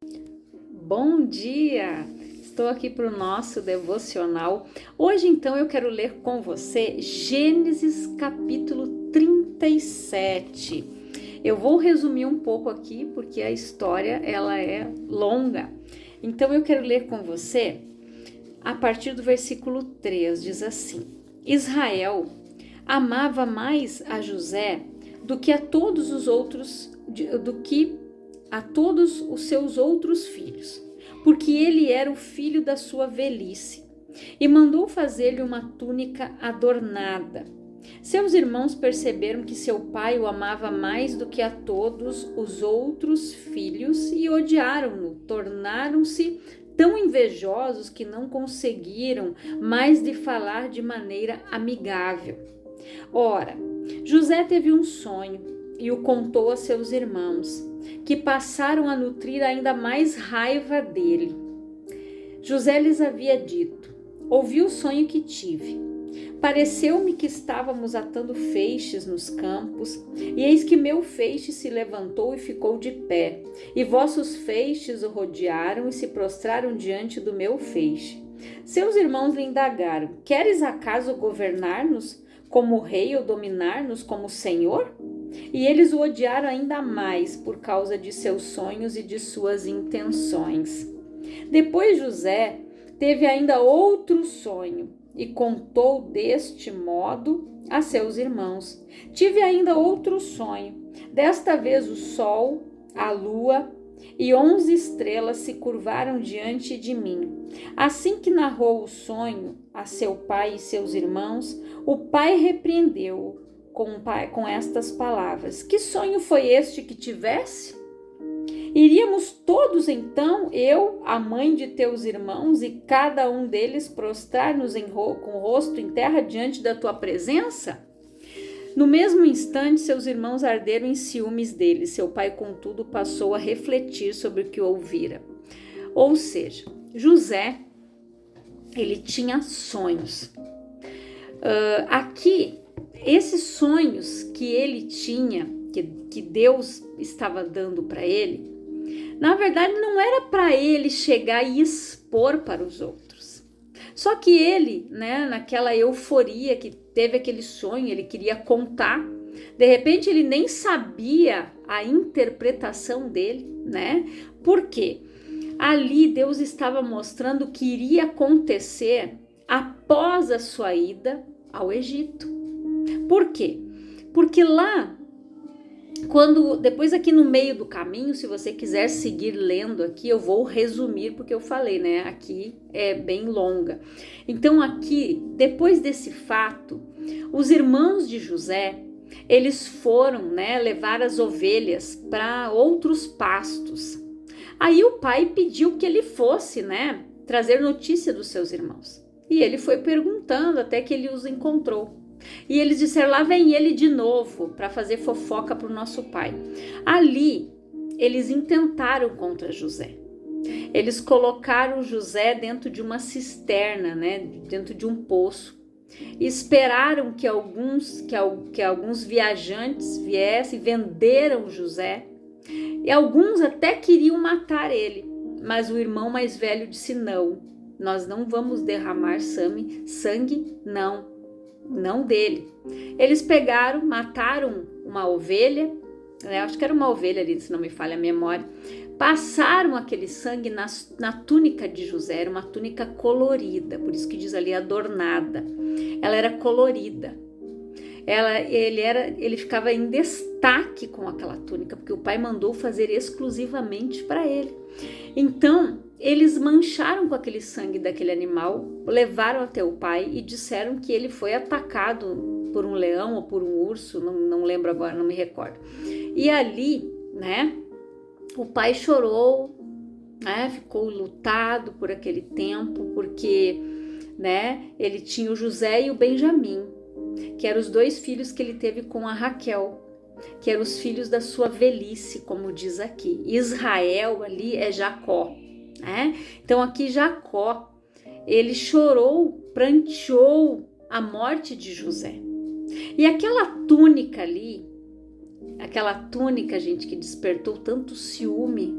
Bom dia! Estou aqui para o nosso devocional. Hoje, então, eu quero ler com você Gênesis capítulo 37. Eu vou resumir um pouco aqui porque a história ela é longa. Então, eu quero ler com você a partir do versículo 3. Diz assim: Israel amava mais a José do que a todos os outros, a todos os seus outros filhos, porque ele era o filho da sua velhice, e mandou fazer-lhe uma túnica adornada. Seus irmãos perceberam que seu pai o amava mais do que a todos os outros filhos e odiaram-no, tornaram-se tão invejosos que não conseguiram mais de falar de maneira amigável. Ora, José teve um sonho e o contou a seus irmãos, que passaram a nutrir ainda mais raiva dele. José lhes havia dito: ouvi o sonho que tive. Pareceu-me que estávamos atando feixes nos campos, e eis que meu feixe se levantou e ficou de pé, e vossos feixes o rodearam e se prostraram diante do meu feixe. Seus irmãos lhe indagaram: queres acaso governar-nos como rei ou dominar-nos como senhor? E eles o odiaram ainda mais por causa de seus sonhos e de suas intenções. Depois José teve ainda outro sonho e contou deste modo a seus irmãos. Tive ainda outro sonho. Desta vez o sol, a lua e 11 estrelas se curvaram diante de mim. Assim que narrou o sonho a seu pai e seus irmãos, o pai repreendeu-o com estas palavras: que sonho foi este que tivesse? Iríamos todos então, eu, a mãe de teus irmãos, e cada um deles prostrar-nos com o rosto em terra diante da tua presença? No mesmo instante, seus irmãos arderam em ciúmes dele. Seu pai, contudo, passou a refletir sobre o que ouvira. Ou seja, José, ele tinha sonhos. Aqui, esses sonhos que ele tinha, que Deus estava dando para ele, na verdade não era para ele chegar e expor para os outros. Só que ele, né, naquela euforia que teve aquele sonho, ele queria contar. De repente ele nem sabia a interpretação dele, né? Por quê? Ali Deus estava mostrando o que iria acontecer após a sua ida ao Egito. Por quê? Porque lá, depois aqui no meio do caminho, se você quiser seguir lendo aqui, eu vou resumir porque eu falei, né? Aqui é bem longa. Então aqui, depois desse fato, os irmãos de José, eles foram, né, levar as ovelhas para outros pastos. Aí o pai pediu que ele fosse, né, trazer notícia dos seus irmãos. E ele foi perguntando até que ele os encontrou. E eles disseram: lá vem ele de novo para fazer fofoca para o nosso pai. Ali, eles intentaram contra José. Eles colocaram José dentro de uma cisterna, né, dentro de um poço. E esperaram que alguns viajantes viessem e venderam José. E alguns até queriam matar ele. Mas o irmão mais velho disse: não, nós não vamos derramar sangue, não dele. Eles pegaram, mataram uma ovelha, acho que era uma ovelha ali, se não me falha a memória, passaram aquele sangue na túnica de José. Era uma túnica colorida, por isso que diz ali adornada. Ela era colorida. Ele ficava em destaque com aquela túnica, porque o pai mandou fazer exclusivamente para ele. Então, eles mancharam com aquele sangue daquele animal, levaram até o pai e disseram que ele foi atacado por um leão ou por um urso, não lembro agora, não me recordo. E ali, né, o pai chorou, né, ficou lutado por aquele tempo, porque, né, ele tinha o José e o Benjamim, que eram os 2 filhos que ele teve com a Raquel, que eram os filhos da sua velhice, como diz aqui. Israel ali é Jacó, né? Então aqui Jacó, ele chorou, pranteou a morte de José. E aquela túnica ali, gente, que despertou tanto ciúme,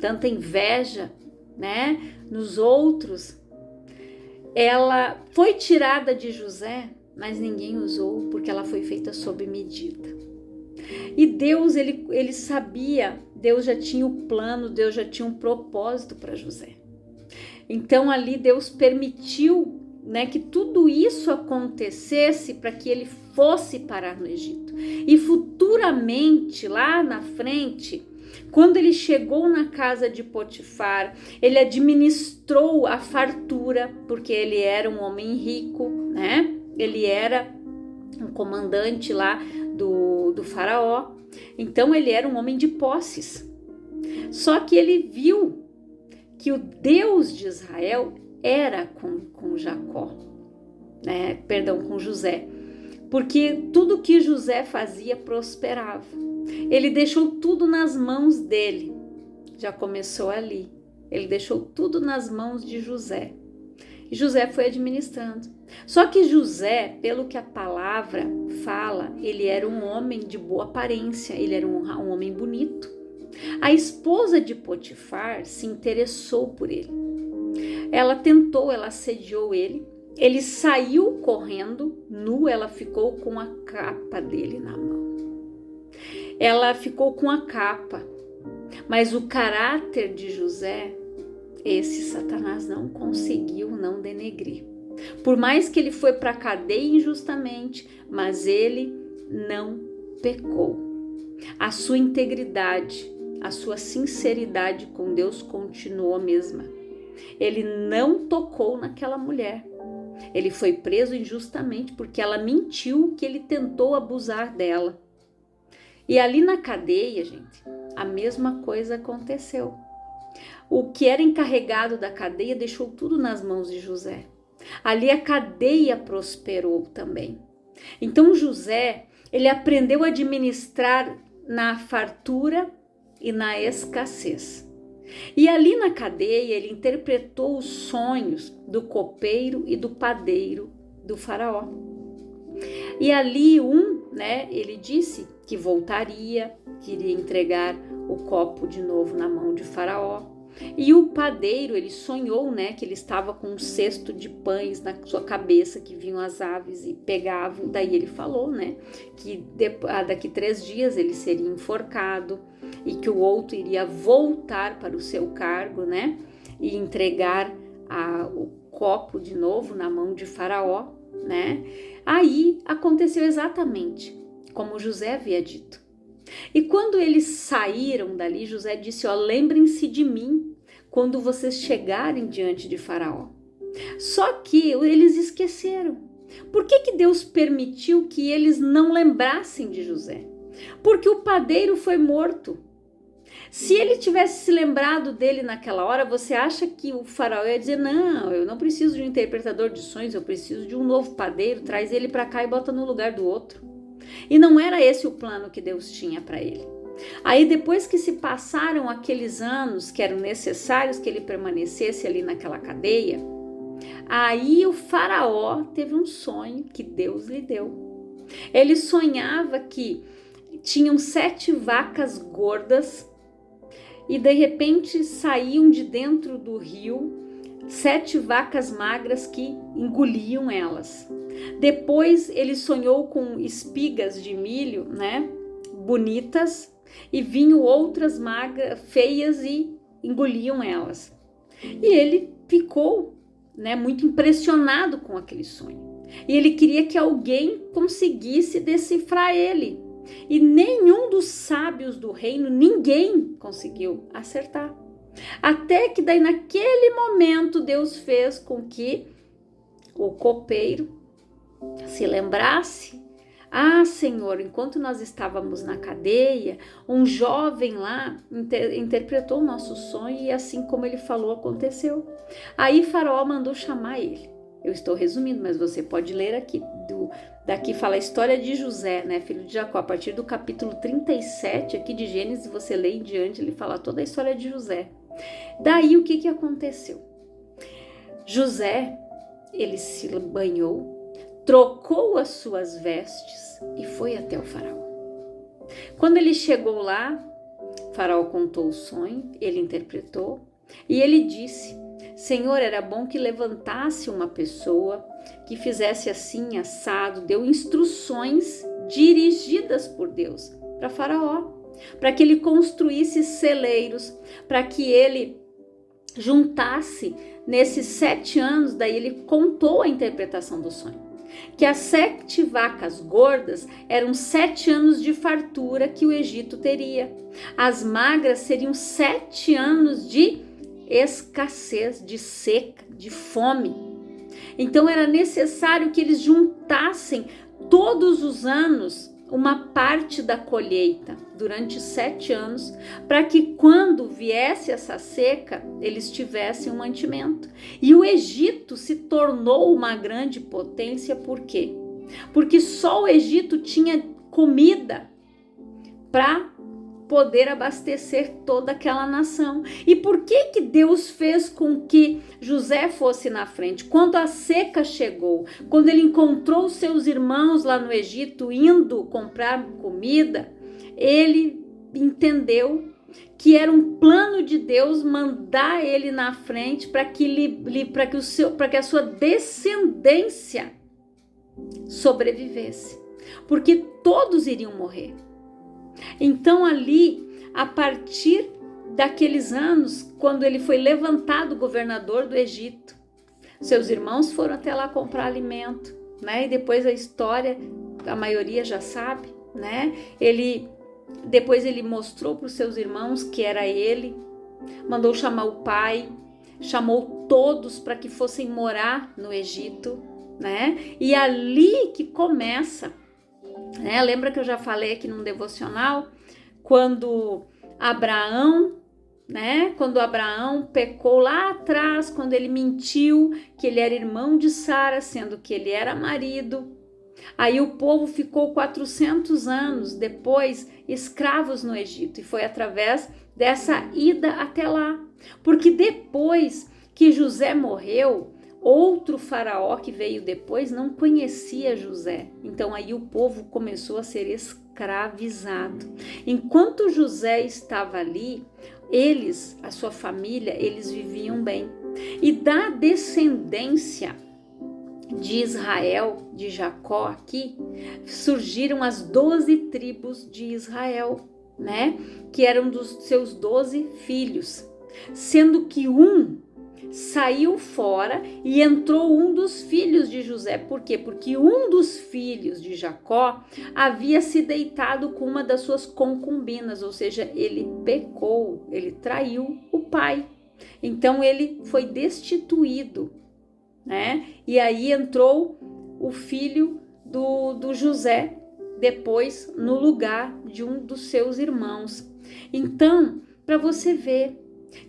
tanta inveja, né, nos outros, ela foi tirada de José, mas ninguém usou, porque ela foi feita sob medida. E Deus, ele sabia, Deus já tinha o plano, Deus já tinha um propósito para José. Então ali Deus permitiu, né, que tudo isso acontecesse para que ele fosse parar no Egito. E futuramente, lá na frente, quando ele chegou na casa de Potifar, ele administrou a fartura, porque ele era um homem rico, né? Ele era um comandante lá do faraó. Então ele era um homem de posses. Só que ele viu que o Deus de Israel era com Jacó, né? Perdão, com José. Porque tudo que José fazia prosperava. Ele deixou tudo nas mãos dele. Já começou ali. Ele deixou tudo nas mãos de José. E José foi administrando. Só que José, pelo que a palavra fala, ele era um homem de boa aparência, ele era um homem bonito. A esposa de Potifar se interessou por ele. Ela tentou, ela assediou ele. Ele saiu correndo, nu, ela ficou com a capa dele na mão. Ela ficou com a capa, mas o caráter de José, esse Satanás não conseguiu não denegrir. Por mais que ele foi para a cadeia injustamente, mas ele não pecou. A sua integridade, a sua sinceridade com Deus continuou a mesma. Ele não tocou naquela mulher. Ele foi preso injustamente porque ela mentiu que ele tentou abusar dela. E ali na cadeia, gente, a mesma coisa aconteceu. O que era encarregado da cadeia deixou tudo nas mãos de José. Ali a cadeia prosperou também. Então José, ele aprendeu a administrar na fartura e na escassez. E ali na cadeia ele interpretou os sonhos do copeiro e do padeiro do faraó. E ali ele disse que voltaria, que iria entregar o copo de novo na mão de faraó. E o padeiro, ele sonhou, né, que ele estava com um cesto de pães na sua cabeça, que vinham as aves e pegavam. Daí ele falou, né, que daqui 3 dias ele seria enforcado e que o outro iria voltar para o seu cargo, né, e entregar o copo de novo na mão de faraó, né. Aí aconteceu exatamente como José havia dito. E quando eles saíram dali, José disse, lembrem-se de mim quando vocês chegarem diante de Faraó. Só que eles esqueceram. Por que Deus permitiu que eles não lembrassem de José? Porque o padeiro foi morto. Se ele tivesse se lembrado dele naquela hora, você acha que o faraó ia dizer, não, eu não preciso de um interpretador de sonhos, eu preciso de um novo padeiro, traz ele para cá e bota no lugar do outro. E não era esse o plano que Deus tinha para ele. Aí depois que se passaram aqueles anos que eram necessários que ele permanecesse ali naquela cadeia, aí o faraó teve um sonho que Deus lhe deu. Ele sonhava que tinham 7 vacas gordas e de repente saíam de dentro do rio 7 vacas magras que engoliam elas. Depois ele sonhou com espigas de milho, né, bonitas, e vinham outras magras, feias e engoliam elas. E ele ficou, né, muito impressionado com aquele sonho. E ele queria que alguém conseguisse decifrar ele. E nenhum dos sábios do reino, ninguém conseguiu acertar. Até que daí naquele momento Deus fez com que o copeiro se lembrasse, Senhor, enquanto nós estávamos na cadeia, um jovem lá interpretou o nosso sonho e assim como ele falou aconteceu. Aí Faraó mandou chamar ele. Eu estou resumindo, mas você pode ler aqui, daqui fala a história de José, né, filho de Jacó, a partir do capítulo 37 aqui de Gênesis, você lê em diante, ele fala toda a história de José. Daí o que aconteceu? José, ele se banhou, trocou as suas vestes e foi até o faraó. Quando ele chegou lá, Faraó contou o sonho, ele interpretou e ele disse: Senhor, era bom que levantasse uma pessoa que fizesse assim, assado, deu instruções dirigidas por Deus para Faraó, para que ele construísse celeiros, para que ele juntasse nesses 7 anos. Daí ele contou a interpretação do sonho, que as 7 vacas gordas eram 7 anos de fartura que o Egito teria. As magras seriam 7 anos de escassez, de seca, de fome. Então era necessário que eles juntassem todos os anos uma parte da colheita durante 7 anos, para que quando viesse essa seca, eles tivessem um mantimento. E o Egito se tornou uma grande potência, por quê? Porque só o Egito tinha comida para poder abastecer toda aquela nação. E por que que Deus fez com que José fosse na frente? Quando a seca chegou, quando ele encontrou seus irmãos lá no Egito indo comprar comida, ele entendeu que era um plano de Deus mandar ele na frente para que a sua descendência sobrevivesse, porque todos iriam morrer. Então ali, a partir daqueles anos, quando ele foi levantado governador do Egito, seus irmãos foram até lá comprar alimento, né? E depois a história, a maioria já sabe, né? Depois ele mostrou para os seus irmãos que era ele, mandou chamar o pai, chamou todos para que fossem morar no Egito, né? E ali que começa, né? Lembra que eu já falei aqui num devocional, quando Abraão pecou lá atrás, quando ele mentiu que ele era irmão de Sara, sendo que ele era marido. Aí o povo ficou 400 anos depois escravos no Egito, e foi através dessa ida até lá. Porque depois que José morreu, outro faraó que veio depois não conhecia José. Então aí o povo começou a ser escravizado. Enquanto José estava ali, a sua família, eles viviam bem. E da descendência de Israel, de Jacó aqui, surgiram as 12 tribos de Israel, né? Que eram dos seus 12 filhos, sendo que um saiu fora e entrou um dos filhos de José. Por quê? Porque um dos filhos de Jacó havia se deitado com uma das suas concubinas, ou seja, ele pecou, ele traiu o pai. Então ele foi destituído, né? E aí entrou o filho do José depois no lugar de um dos seus irmãos. Então, para você ver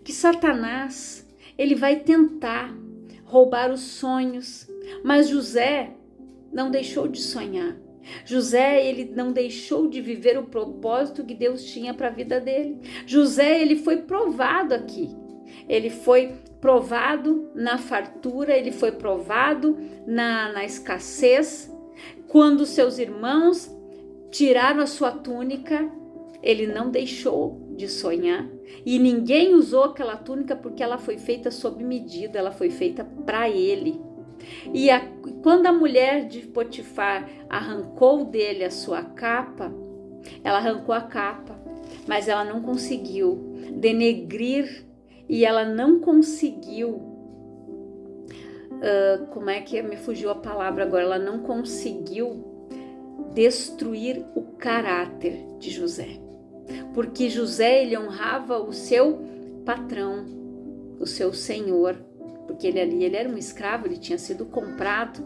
que Satanás, ele vai tentar roubar os sonhos, mas José não deixou de sonhar. José, ele não deixou de viver o propósito que Deus tinha para a vida dele. José, ele foi provado aqui. Ele foi provado na fartura, ele foi provado na escassez. Quando seus irmãos tiraram a sua túnica, ele não deixou de sonhar. E ninguém usou aquela túnica porque ela foi feita sob medida, ela foi feita para ele. E quando a mulher de Potifar arrancou dele a sua capa, ela arrancou a capa, mas ela não conseguiu denegrir e ela não conseguiu, me fugiu a palavra agora, ela não conseguiu destruir o caráter de José. Porque José, ele honrava o seu patrão, o seu senhor, porque ele era um escravo, ele tinha sido comprado.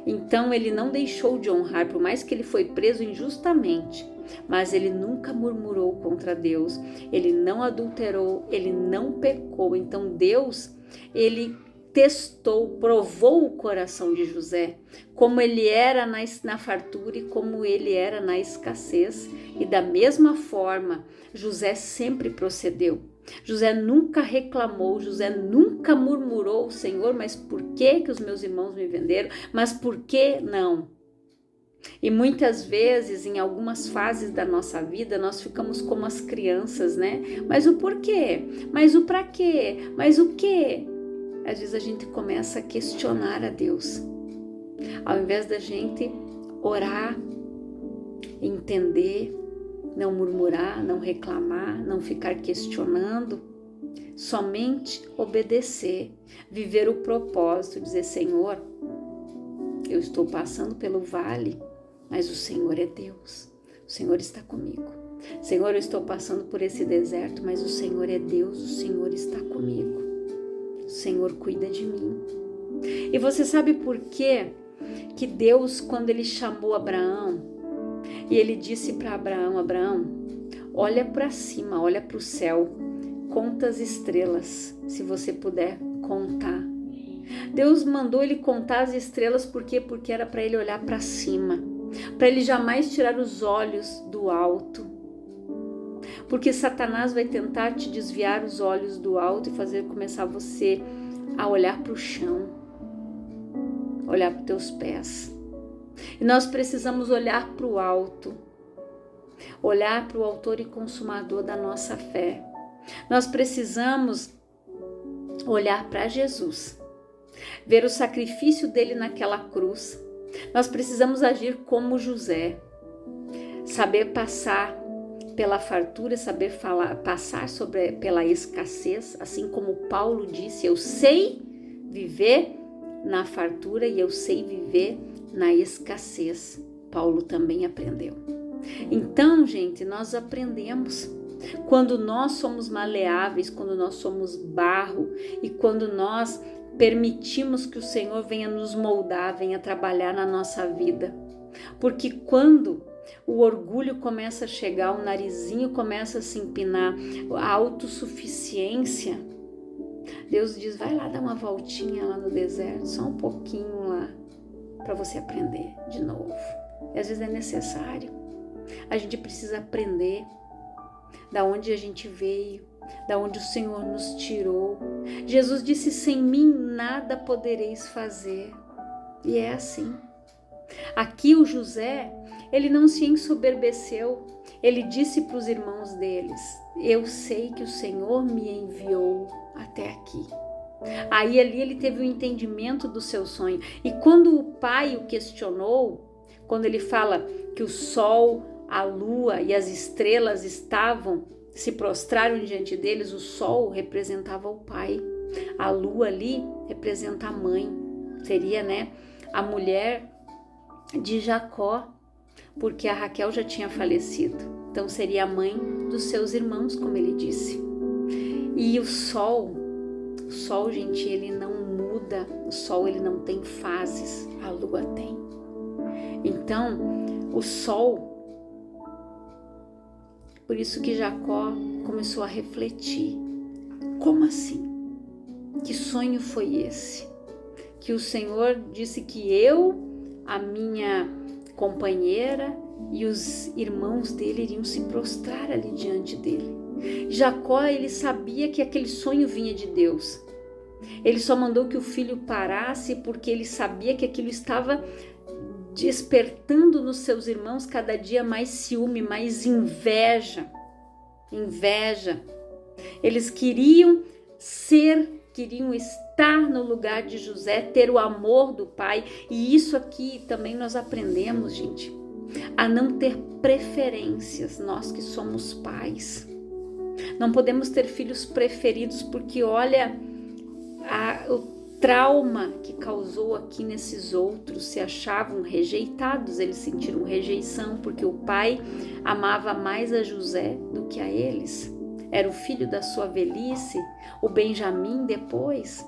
Então ele não deixou de honrar, por mais que ele foi preso injustamente, mas ele nunca murmurou contra Deus, ele não adulterou, ele não pecou. Então Deus, ele testou, provou o coração de José, como ele era na fartura e como ele era na escassez. E da mesma forma, José sempre procedeu. José nunca reclamou, José nunca murmurou: Senhor, mas por que os meus irmãos me venderam? Mas por que não? E muitas vezes, em algumas fases da nossa vida, nós ficamos como as crianças, né? Mas o porquê? Mas o pra quê? Mas o quê? Às vezes a gente começa a questionar a Deus. Ao invés da gente orar, entender, não murmurar, não reclamar, não ficar questionando, somente obedecer, viver o propósito, dizer: Senhor, eu estou passando pelo vale, mas o Senhor é Deus, o Senhor está comigo. Senhor, eu estou passando por esse deserto, mas o Senhor é Deus, o Senhor está comigo. O Senhor cuida de mim. E você sabe por quê? Que Deus, quando Ele chamou Abraão, e Ele disse para Abraão: Abraão, olha para cima, olha para o céu, conta as estrelas, se você puder contar. Deus mandou ele contar as estrelas, por quê? Porque era para ele olhar para cima, para ele jamais tirar os olhos do alto. Porque Satanás vai tentar te desviar os olhos do alto e fazer começar você a olhar para o chão, olhar para os teus pés. E nós precisamos olhar para o alto, olhar para o autor e consumador da nossa fé. Nós precisamos olhar para Jesus, ver o sacrifício dele naquela cruz. Nós precisamos agir como José, saber passar pela fartura, saber passar pela escassez, assim como Paulo disse: eu sei viver na fartura e eu sei viver na escassez. Paulo também aprendeu. Então, gente, nós aprendemos. Quando nós somos maleáveis, quando nós somos barro e quando nós permitimos que o Senhor venha nos moldar, venha trabalhar na nossa vida. Porque quando o orgulho começa a chegar, o narizinho começa a se empinar, a autossuficiência, Deus diz: vai lá dar uma voltinha lá no deserto, só um pouquinho lá, para você aprender de novo. E às vezes é necessário. A gente precisa aprender da onde a gente veio, da onde o Senhor nos tirou. Jesus disse: sem mim nada podereis fazer. E é assim. Aqui o José, ele não se ensoberbeceu. Ele disse para os irmãos deles: eu sei que o Senhor me enviou até aqui. Aí ali ele teve o entendimento do seu sonho. E quando o pai o questionou, quando ele fala que o sol, a lua e as estrelas se prostraram diante deles, o sol representava o pai, a lua ali representa a mãe, seria, né, a mulher de Jacó, porque a Raquel já tinha falecido, então seria a mãe dos seus irmãos, como ele disse. E o sol, gente, ele não muda, o sol ele não tem fases, a lua tem. Então, o sol, por isso que Jacó começou a refletir: como assim? Que sonho foi esse? Que o Senhor disse que eu, a minha companheira e os irmãos dele iriam se prostrar ali diante dele. Jacó, ele sabia que aquele sonho vinha de Deus. Ele só mandou que o filho parasse porque ele sabia que aquilo estava despertando nos seus irmãos cada dia mais ciúme, mais inveja. Eles queriam estar no lugar de José, ter o amor do pai. E isso aqui também nós aprendemos, gente, a não ter preferências, nós que somos pais. Não podemos ter filhos preferidos, porque olha o trauma que causou aqui nesses outros. Se achavam rejeitados, eles sentiram rejeição porque o pai amava mais a José do que a eles. Era o filho da sua velhice, o Benjamim depois.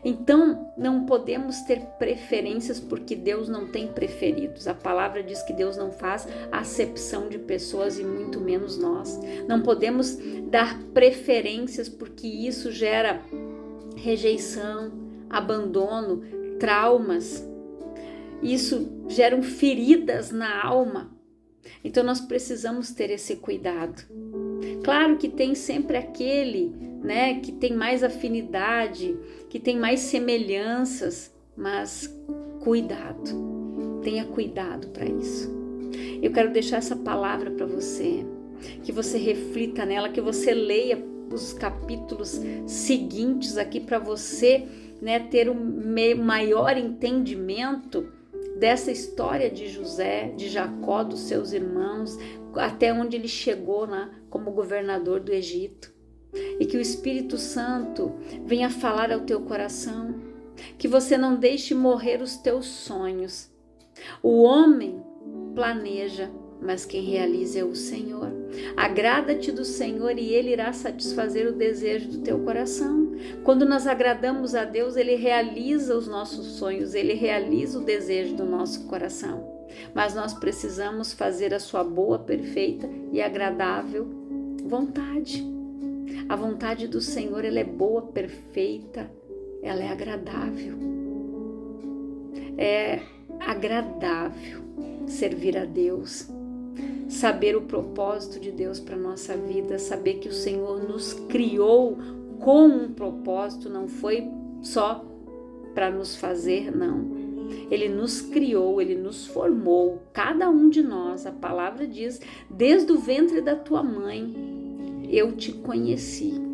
Então não podemos ter preferências, porque Deus não tem preferidos. A palavra diz que Deus não faz acepção de pessoas, e muito menos nós. Não podemos dar preferências, porque isso gera rejeição, abandono, traumas. Isso gera feridas na alma. Então nós precisamos ter esse cuidado. Claro que tem sempre aquele, né, que tem mais afinidade, que tem mais semelhanças, mas cuidado. Tenha cuidado para isso. Eu quero deixar essa palavra para você, que você reflita nela, que você leia os capítulos seguintes aqui para você, né, ter um maior entendimento dessa história de José, de Jacó, dos seus irmãos, até onde ele chegou, né, como governador do Egito. E que o Espírito Santo venha falar ao teu coração, que você não deixe morrer os teus sonhos. O homem planeja, mas quem realiza é o Senhor. Agrada-te do Senhor e Ele irá satisfazer o desejo do teu coração. Quando nós agradamos a Deus, Ele realiza os nossos sonhos, Ele realiza o desejo do nosso coração. Mas nós precisamos fazer a sua boa, perfeita e agradável vontade. A vontade do Senhor, ela é boa, perfeita, ela é agradável. É agradável servir a Deus, saber o propósito de Deus para a nossa vida, saber que o Senhor nos criou com um propósito, não foi só para nos fazer, não. Ele nos criou, Ele nos formou, cada um de nós. A palavra diz, desde o ventre da tua mãe, eu te conheci.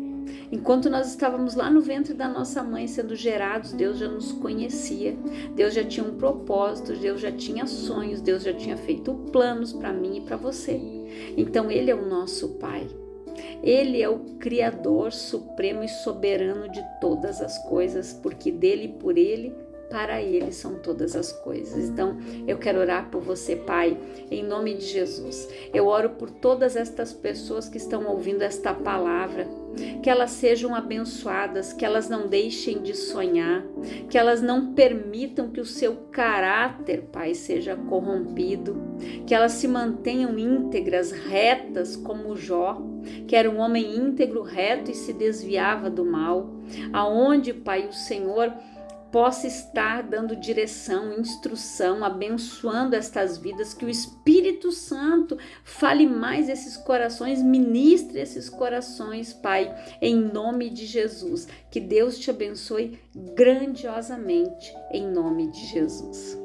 Enquanto nós estávamos lá no ventre da nossa mãe sendo gerados, Deus já nos conhecia. Deus já tinha um propósito, Deus já tinha sonhos, Deus já tinha feito planos para mim e para você. Então Ele é o nosso Pai. Ele é o Criador supremo e soberano de todas as coisas, porque dele, por Ele, para Ele são todas as coisas. Então, eu quero orar por você, Pai, em nome de Jesus. Eu oro por todas estas pessoas que estão ouvindo esta palavra, que elas sejam abençoadas, que elas não deixem de sonhar, que elas não permitam que o seu caráter, Pai, seja corrompido, que elas se mantenham íntegras, retas, como Jó, que era um homem íntegro, reto e se desviava do mal. Aonde, Pai, o Senhor possa estar dando direção, instrução, abençoando estas vidas, que o Espírito Santo fale mais esses corações, ministre esses corações, Pai, em nome de Jesus. Que Deus te abençoe grandiosamente, em nome de Jesus.